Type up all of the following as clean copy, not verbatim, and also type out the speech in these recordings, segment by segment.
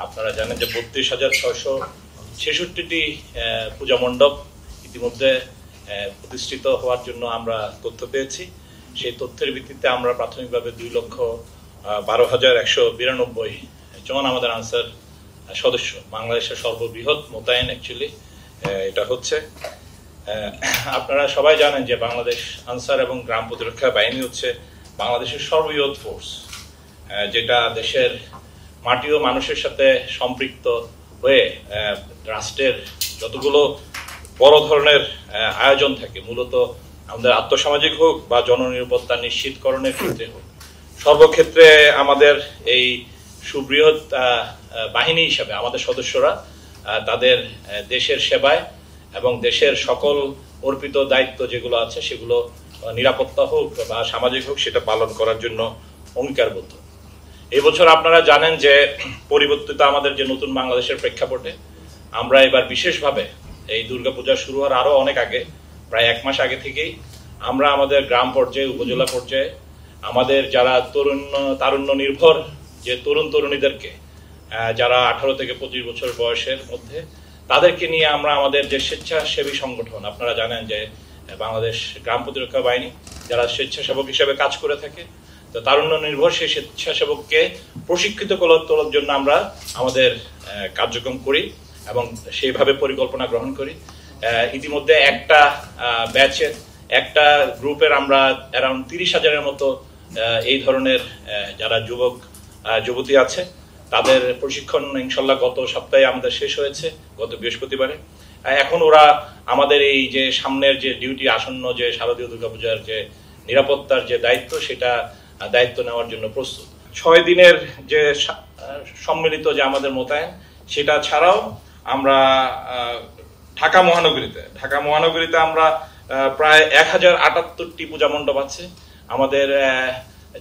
আপনারা জানেন যে ৩২,৬৬৬টি পূজা মণ্ডপ ইতিমধ্যে প্রতিষ্ঠিত হওয়ার জন্য আমরা তথ্য পেয়েছি। সেই তথ্যের ভিত্তিতে আমরা প্রাথমিকভাবে ২,১২,১৯২ জন আমাদের আনসার সদস্য, বাংলাদেশের সর্ববৃহৎ মোতায়েন অ্যাকচুয়ালি এটা হচ্ছে। আপনারা সবাই জানেন যে বাংলাদেশ আনসার এবং গ্রাম প্রতিরক্ষা বাহিনী হচ্ছে বাংলাদেশের সর্ববৃহৎ ফোর্স, যেটা দেশের মাটি ও মানুষের সাথে সম্পৃক্ত হয়ে রাষ্ট্রের যতগুলো বড় ধরনের আয়োজন থাকে, মূলত আমাদের আর্থসামাজিক হোক বা জননিরাপত্তা নিশ্চিতকরণের ক্ষেত্রে হোক, সর্বক্ষেত্রে আমাদের এই সুবৃহৎ বাহিনী হিসাবে আমাদের সদস্যরা তাদের দেশের সেবায় এবং দেশের সকল অর্পিত দায়িত্ব যেগুলো আছে সেগুলো নিরাপত্তা হোক বা সামাজিক হোক সেটা পালন করার জন্য অঙ্গীকারবদ্ধ। এই বছর আপনারা জানেন যে পরিবর্তিত আমাদের যে নতুন বাংলাদেশের প্রেক্ষাপটে আমরা এবার বিশেষভাবে এই দুর্গাপূজা শুরু হওয়ার আরো অনেক আগে, প্রায় 1 মাস আগে থেকেই আমরা আমাদের গ্রাম পর্যায়ে, উপজেলা পর্যায়ে আমাদের যারা তারুণ্য নির্ভর যে তরুণ তরুণীদেরকে, যারা 18 থেকে 25 বছর বয়সের মধ্যে, তাদেরকে নিয়ে আমরা আমাদের যে স্বেচ্ছাসেবী সংগঠন, আপনারা জানেন যে বাংলাদেশ গ্রাম প্রতিরক্ষা বাহিনী যারা স্বেচ্ছাসেবক হিসেবে কাজ করে থাকে, তো তারুণ্য নির্ভর সেই স্বেচ্ছাসেবকে প্রশিক্ষিত করার জন্য আমরা আমাদের কার্যক্রম করি এবং সেইভাবে পরিকল্পনা গ্রহণ করি। ইতিমধ্যে একটা ব্যাচের, একটা গ্রুপের আমরা অ্যারাউন্ড 30,000-এর মতো এই ধরনের যারা যুবক যুবতী আছে তাদের প্রশিক্ষণ ইনশাল্লাহ গত সপ্তাহে আমাদের শেষ হয়েছে, গত বৃহস্পতিবারে। এখন ওরা আমাদের এই যে সামনের যে ডিউটি আসন্ন, যে শারদীয় দুর্গাপূজার যে নিরাপত্তার যে দায়িত্ব, সেটা দায়িত্ব নেওয়ার জন্য প্রস্তুত। 6 দিনের যে সম্মিলিত যে আমাদের মোতায়েন, সেটা ছাড়াও আমরা ঢাকা মহানগরীতে আমরা প্রায় 1078টি পূজা মণ্ডপ আছে আমাদের,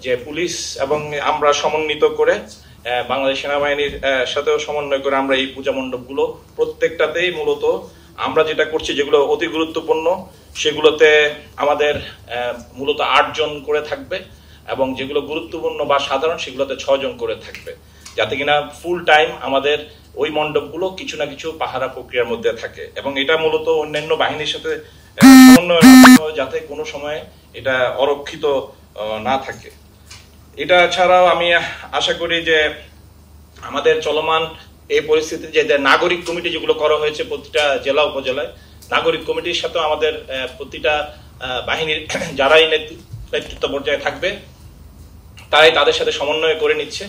যে পুলিশ এবং আমরা সমন্বিত করে বাংলাদেশ সেনাবাহিনীর সাথেও সমন্বয় করে আমরা এই পূজা মণ্ডপগুলো প্রত্যেকটাতেই মূলত আমরা যেটা করছি, যেগুলো অতি গুরুত্বপূর্ণ সেগুলোতে আমাদের মূলত 8 জন করে থাকবে এবং যেগুলো গুরুত্বপূর্ণ বা সাধারণ সেগুলোতে 6 জন করে থাকবে, যাতে কিনা ফুল টাইম আমাদের ওই মণ্ডপগুলো কিছু না কিছু পাহারা প্রক্রিয়ার মধ্যে থাকে এবং এটা মূলত অন্যান্য বাহিনীর সাথে সমন্বয়, যাতে কোনো সময় এটা অরক্ষিত না থাকে। এটা ছাড়াও আমি আশা করি যে আমাদের চলমান এই পরিস্থিতিতে যে নাগরিক কমিটি যেগুলো করা হয়েছে প্রতিটা জেলা উপজেলায়, নাগরিক কমিটির সাথে আমাদের প্রতিটা বাহিনীর যারাই নেতৃত্ব পর্যায়ে থাকবে তারাই তাদের সাথে সমন্বয় করে নিচ্ছে।